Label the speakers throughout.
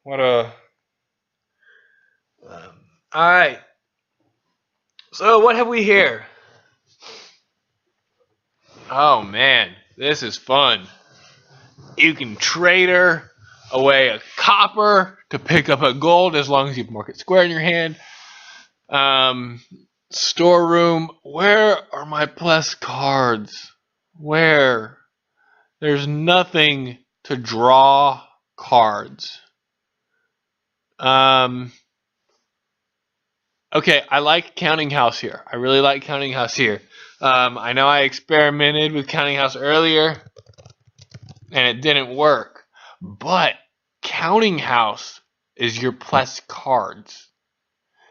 Speaker 1: What a. All right. So what have we here? Oh man, this is fun. You can trader away a copper to pick up a gold as long as you mark it square in your hand. Storeroom. Where are my plus cards? Where? There's nothing to draw cards. Okay, I like Counting House here. I really like Counting House here. I know I experimented with Counting House earlier, and it didn't work. But Counting House is your plus cards.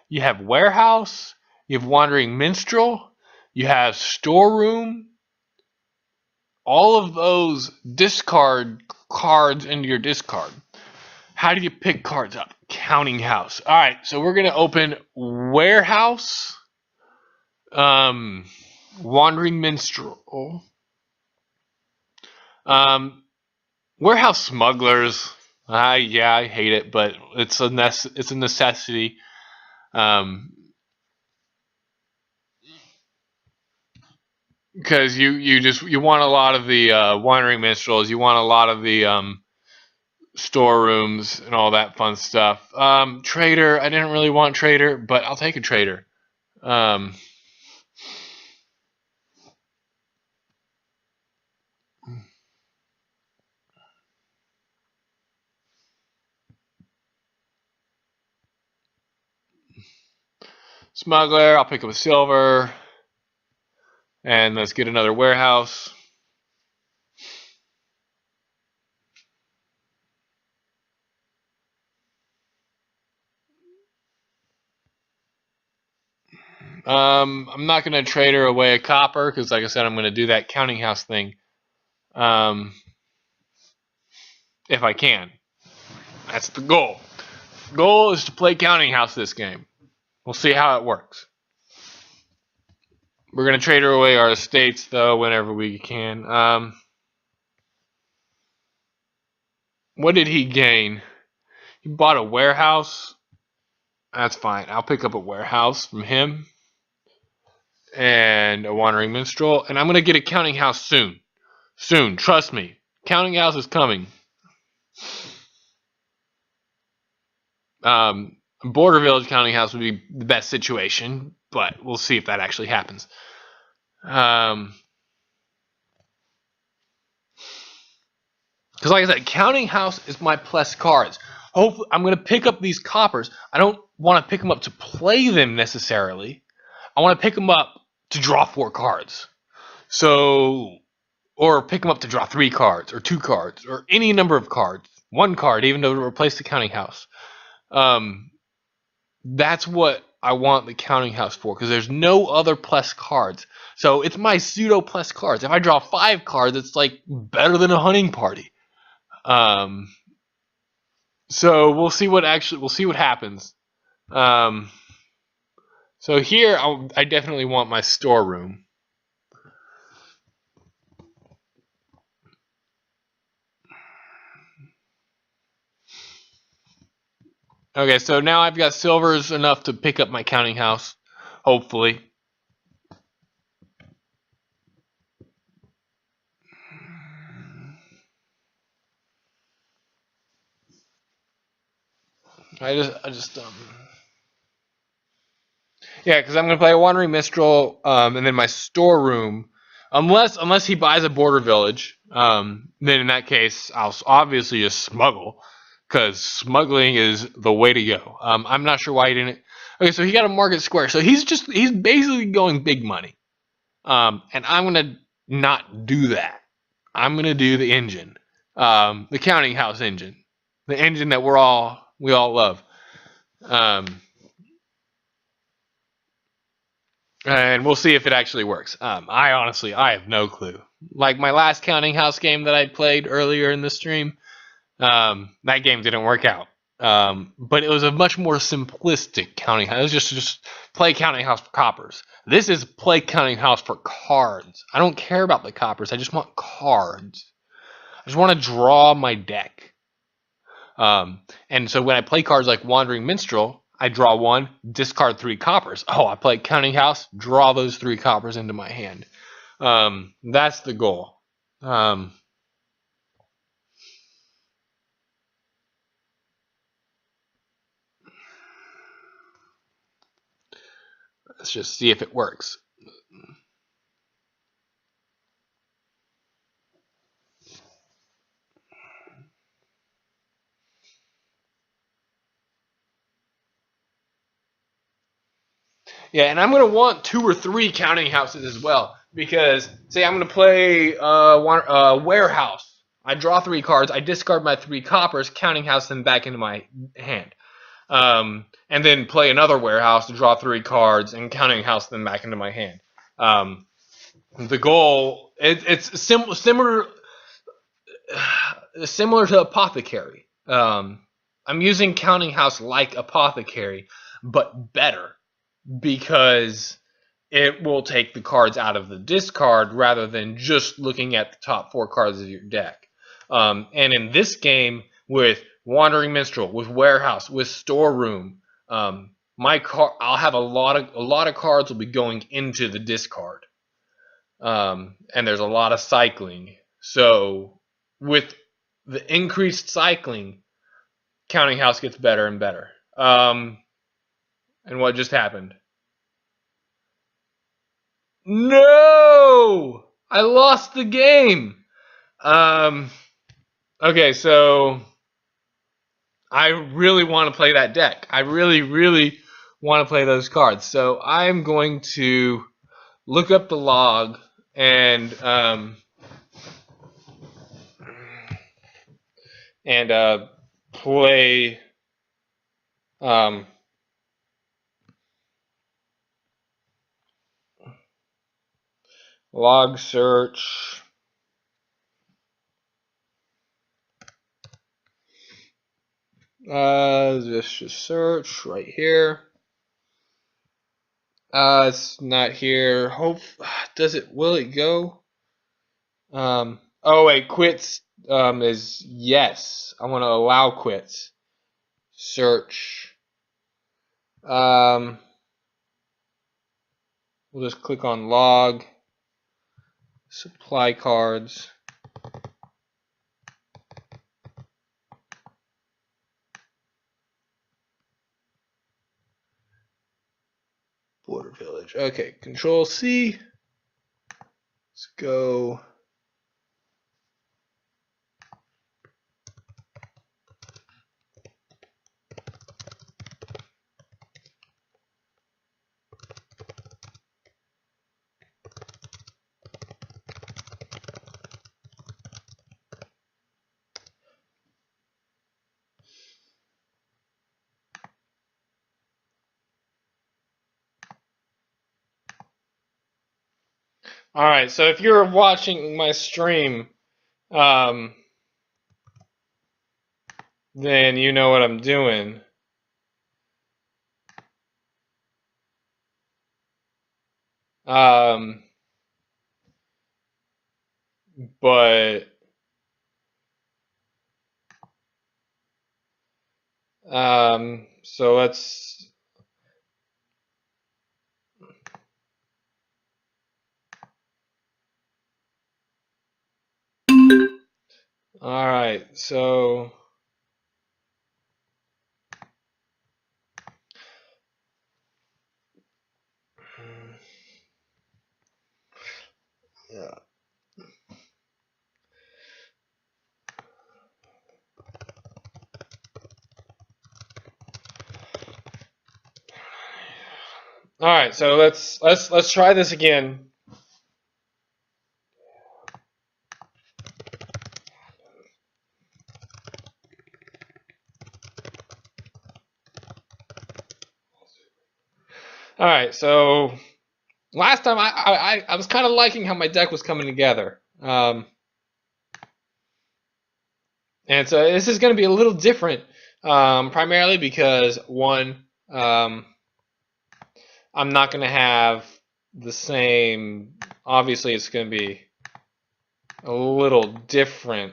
Speaker 1: You have Warehouse, you have Wandering Minstrel, you have Storeroom. All of those discard cards into your discard. How do you pick cards up? Counting House. All right, so we're going to open Warehouse, Wandering Minstrel, Warehouse Smugglers. Yeah, I hate it, but it's a necessity. Because you want a lot of the Wandering Minstrels, you want a lot of the storerooms and all that fun stuff. Trader, I didn't really want Trader, but I'll take a Trader. Smuggler, I'll pick up a silver. And let's get another warehouse. I'm not going to trade her away a copper because, like I said, I'm going to do that counting house thing. If I can. That's the goal. Goal is to play counting house this game. We'll see how it works. We're going to trade her away our estates, though, whenever we can. What did he gain? He bought a warehouse. That's fine. I'll pick up a warehouse from him. And a Wandering Minstrel. And I'm going to get a counting house soon. Soon. Trust me. Counting house is coming. Border Village Counting House would be the best situation, but we'll see if that actually happens. Because like I said, Counting House is my plus cards. Hopefully, I'm going to pick up these coppers. I don't want to pick them up to play them necessarily. I want to pick them up to draw 4 cards. So, or pick them up to draw 3 cards, or 2 cards, or any number of cards. 1 card, even to replace the Counting House. That's what I want the Counting House for, because there's no other plus cards. So it's my pseudo plus cards. If I draw 5 cards, it's like better than a hunting party. So we'll see what happens. So here I definitely want my storeroom. Okay, so now I've got silvers enough to pick up my counting house, hopefully. Yeah, because I'm gonna play a Wandering Minstrel, and then my storeroom, unless he buys a border village, then in that case I'll obviously just smuggle, because smuggling is the way to go. I'm not sure why he didn't. Okay, so he got a market square, so he's basically going big money, and I'm gonna not do that. I'm gonna do the engine, the counting house engine, the engine that we all love. And we'll see if it actually works. I have no clue. Like my last counting house game that I played earlier in the stream, that game didn't work out. But it was a much more simplistic counting house. It was just play counting house for coppers. This is play counting house for cards. I don't care about the coppers. I just want cards. I just want to draw my deck. And so when I play cards like Wandering Minstrel, I draw 1, discard 3 coppers. Oh, I play Counting House, draw those 3 coppers into my hand. That's the goal. Let's just see if it works. Yeah, and I'm going to want 2 or 3 counting houses as well. Because, say I'm going to play Warehouse. I draw 3 cards, I discard my 3 coppers, counting house them back into my hand. And then play another Warehouse to draw 3 cards and counting house them back into my hand. The goal, it's similar to Apothecary. I'm using Counting House like Apothecary, but better, because it will take the cards out of the discard rather than just looking at the top 4 cards of your deck. And in this game, with Wandering Minstrel, with Warehouse, with Storeroom, I'll have a lot of cards will be going into the discard. And there's a lot of cycling. So with the increased cycling, Counting House gets better and better. And what just happened? No! I lost the game! Okay, so I really want to play that deck. I really, really want to play those cards. So I'm going to look up the log and play log search. Just search right here. It's not here. Will it go? Oh wait, quits is yes. I want to allow quits. Search. We'll just click on log. Supply cards. Border Village. Okay, Control C. Let's go. All right, so if you're watching my stream, then you know what I'm doing. But so let's. All right, so. Yeah. All right, so let's try this again. All right, so last time I was kind of liking how my deck was coming together, and so this is going to be a little different, primarily because one, I'm not going to have the same. Obviously, it's going to be a little different.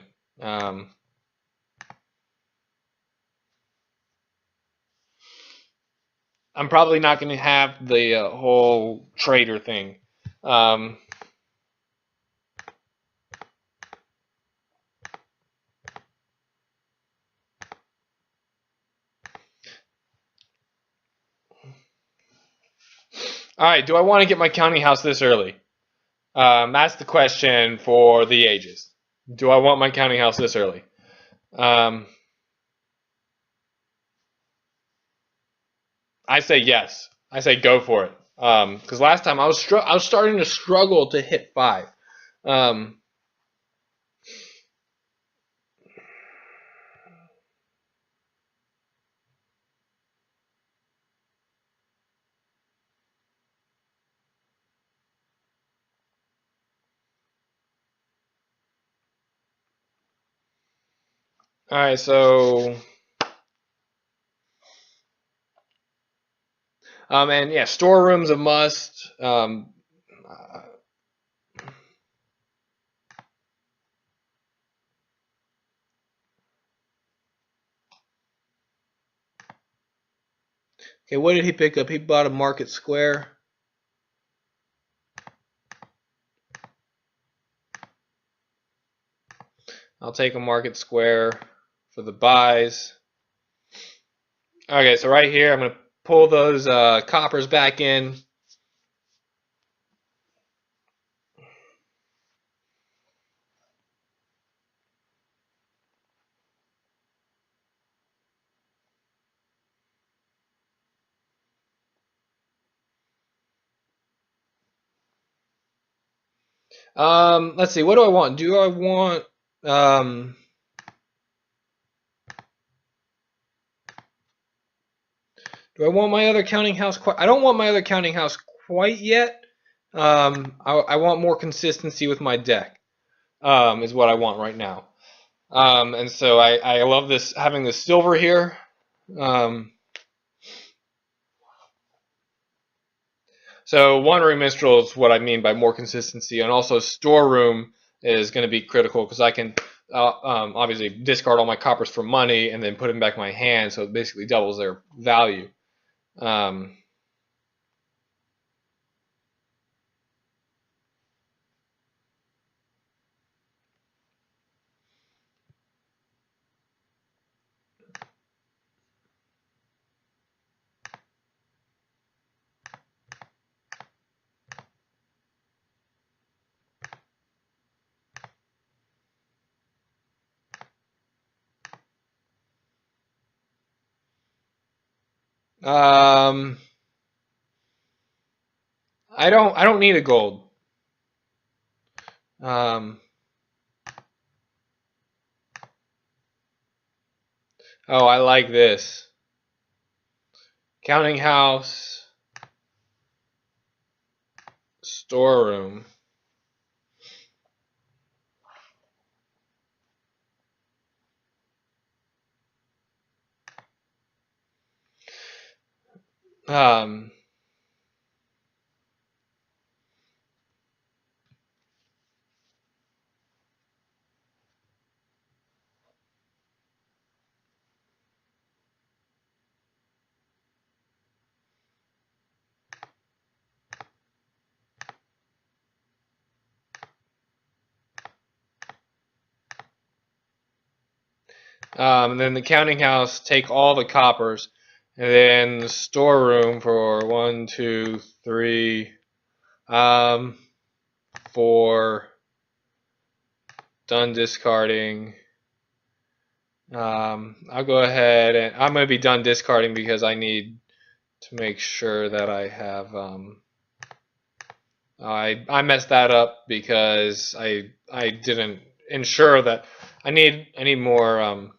Speaker 1: I'm probably not going to have the whole trader thing. Um, all right, do I want to get my counting house this early? That's the question for the ages. Do I want my counting house this early? Um, I say yes. I say go for it. Because last time I was starting to struggle to hit 5. Um, all right, so and yeah, storeroom's a must. Okay, what did he pick up? He bought a Market Square. I'll take a Market Square for the buys. Okay, so right here, I'm going to pull those coppers back in. Let's see, what do I want? Um, do I want my other counting house quite? I don't want my other counting house quite yet. I want more consistency with my deck. Is what I want right now. And so I love this having the silver here. So Wandering Minstrel is what I mean by more consistency, and also Storeroom is going to be critical because I can obviously discard all my coppers for money and then put them back in my hand, so it basically doubles their value. Um, um, I don't need a gold. Um, oh, I like this. Counting house, storeroom. Um, and then the counting house, take all the coppers, and then the storeroom for 1, 2, 3, 4. Done discarding. I'll go ahead and I'm going to be done discarding because I need to make sure that I have. I messed that up because I didn't ensure that I need more.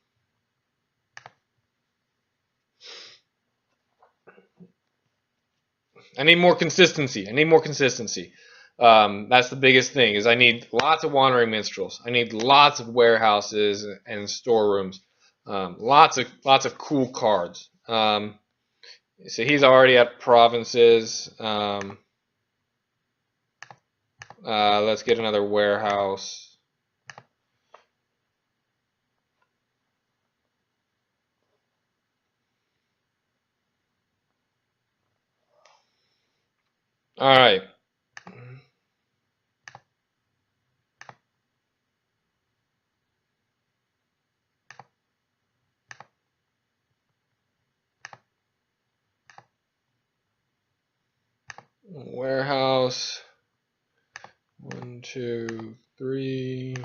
Speaker 1: I need more consistency. I need more consistency. That's the biggest thing. Is I need lots of wandering minstrels. I need lots of warehouses and storerooms. Lots of cool cards. So he's already at provinces. Let's get another warehouse. All right. Warehouse, 1, 2, 3.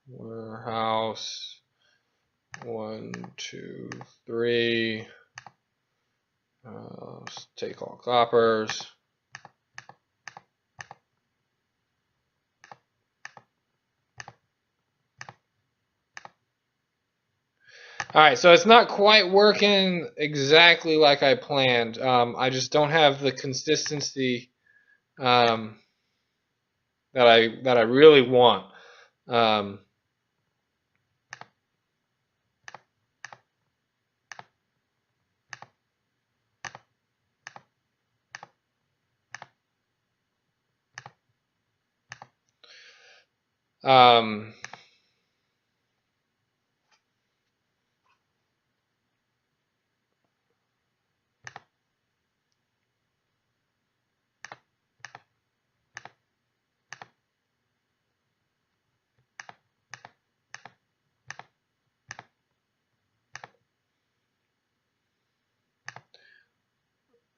Speaker 1: Warehouse, 1, 2, 3. Take all coppers. All right, so it's not quite working exactly like I planned. I just don't have the consistency that I really want. Um, um,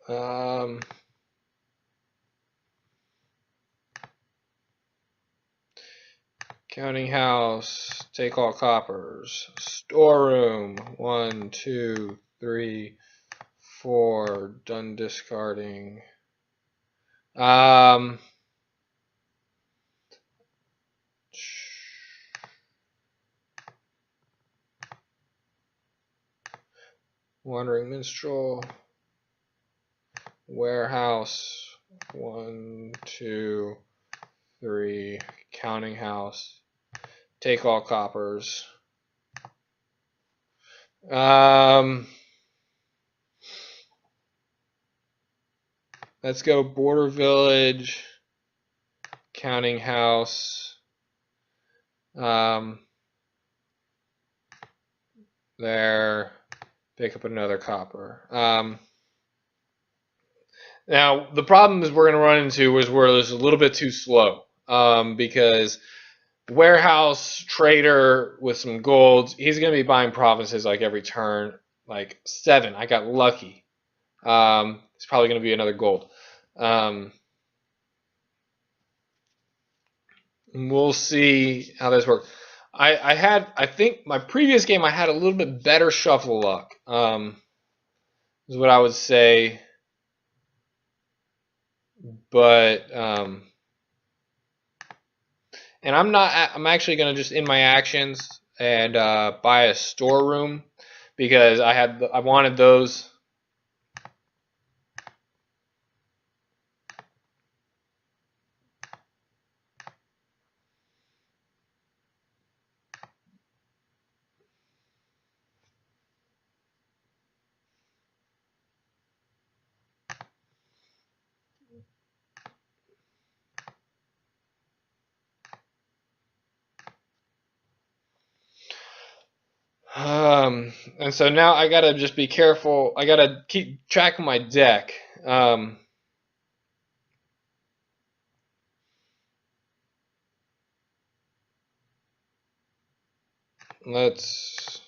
Speaker 1: um, Counting house, take all coppers. Storeroom, 1, 2, 3, 4. Done discarding. Wandering minstrel. Warehouse, 1, 2, 3. Counting house, take all coppers. Let's go border village, counting house. There, pick up another copper. Now the problem is we're going to run into is where it's a little bit too slow, because warehouse trader with some golds, he's going to be buying provinces like every turn, like 7. I got lucky. It's probably going to be another gold. We'll see how this works. I think my previous game I had a little bit better shuffle luck. Is what I would say. But and I'm actually going to just in my actions and buy a storeroom because I wanted those. And so now I gotta just be careful. I gotta keep track of my deck. Let's.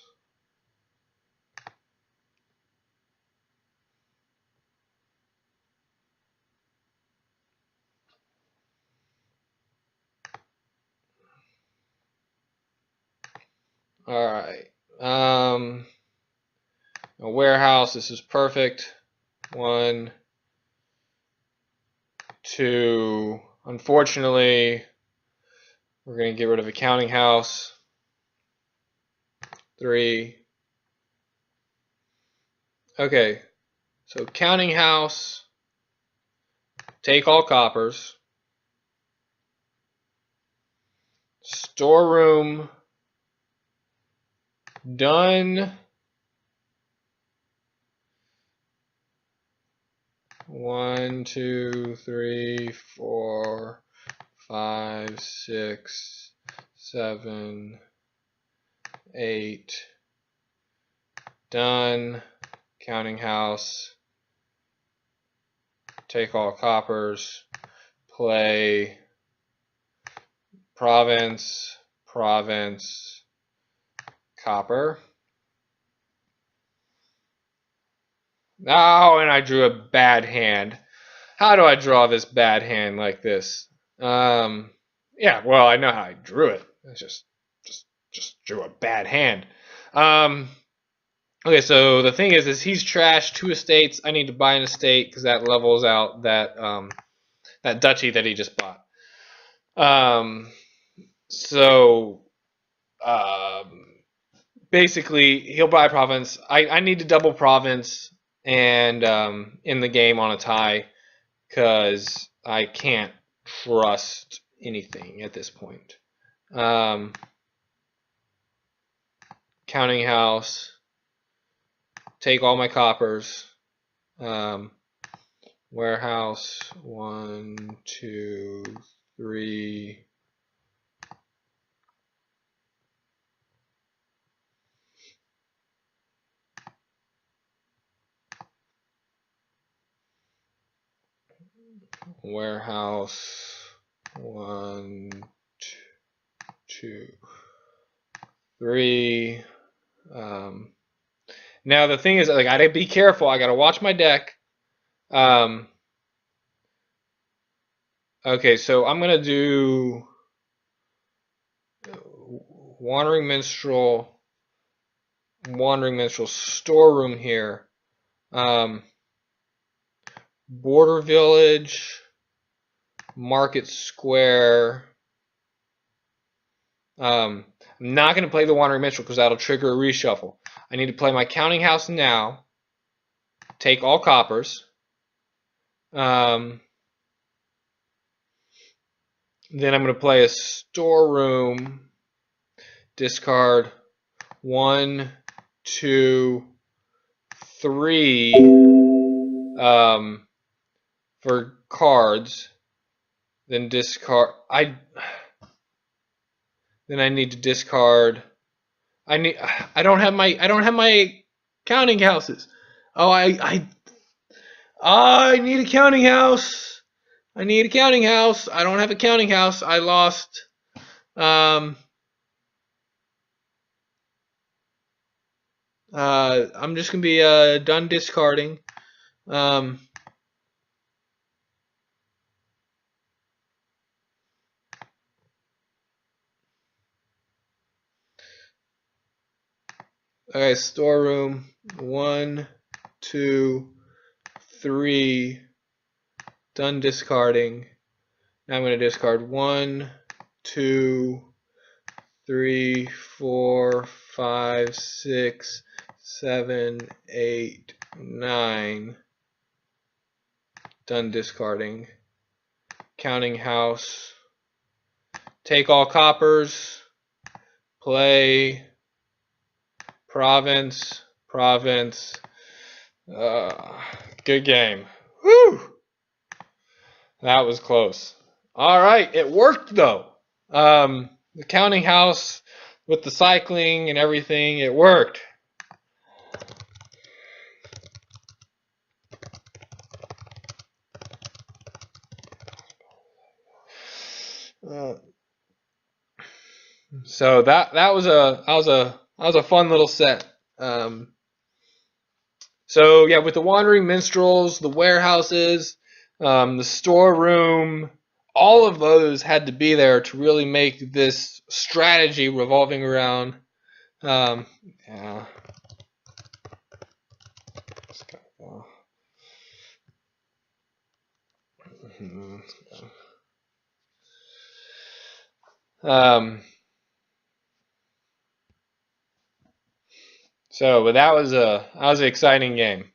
Speaker 1: All right. A warehouse. This is perfect. 1, 2. Unfortunately, we're going to get rid of a counting house. 3. Okay. So counting house. Take all coppers. Storeroom. Done. 1, 2, 3, 4, 5, 6, 7, 8. Done. Counting house. Take all coppers. play province, province, copper. Oh, and I drew a bad hand. How do I draw this bad hand like this? Yeah, well, I know how I drew it. I just drew a bad hand. Okay, so the thing is he's trashed 2 estates. I need to buy an estate because that levels out that that duchy that he just bought. So basically, he'll buy province. I need to double province and in the game on a tie because I can't trust anything at this point. Counting house. Take all my coppers. Warehouse 1, 2, 3. Warehouse 1, 2, 3. Now the thing is, like, I gotta be careful. I gotta watch my deck. Okay, so I'm gonna do Wandering Minstrel storeroom here. Border Village, Market Square. I'm not going to play the Wandering Minstrel because that'll trigger a reshuffle. I need to play my Counting House now. Take all coppers. Then I'm going to play a storeroom. Discard 1, 2, 3 for cards. Then discard. Then I need to discard. I don't have my counting houses. Oh, I need a counting house. I need a counting house. I don't have a counting house. I lost. I'm just gonna be done discarding. Okay, storeroom 1, 2, 3. Done discarding. Now I'm going to discard 1, 2, 3, 4, 5, 6, 7, 8, 9. Done discarding. Counting house. Take all coppers. Play province. Good game. Whew. That was close. All right, it worked though. The counting house with the cycling and everything, it worked. So that was a fun little set. So yeah, with the Wandering Minstrels, the warehouses, the storeroom, all of those had to be there to really make this strategy revolving around. Yeah. So, but that was an exciting game.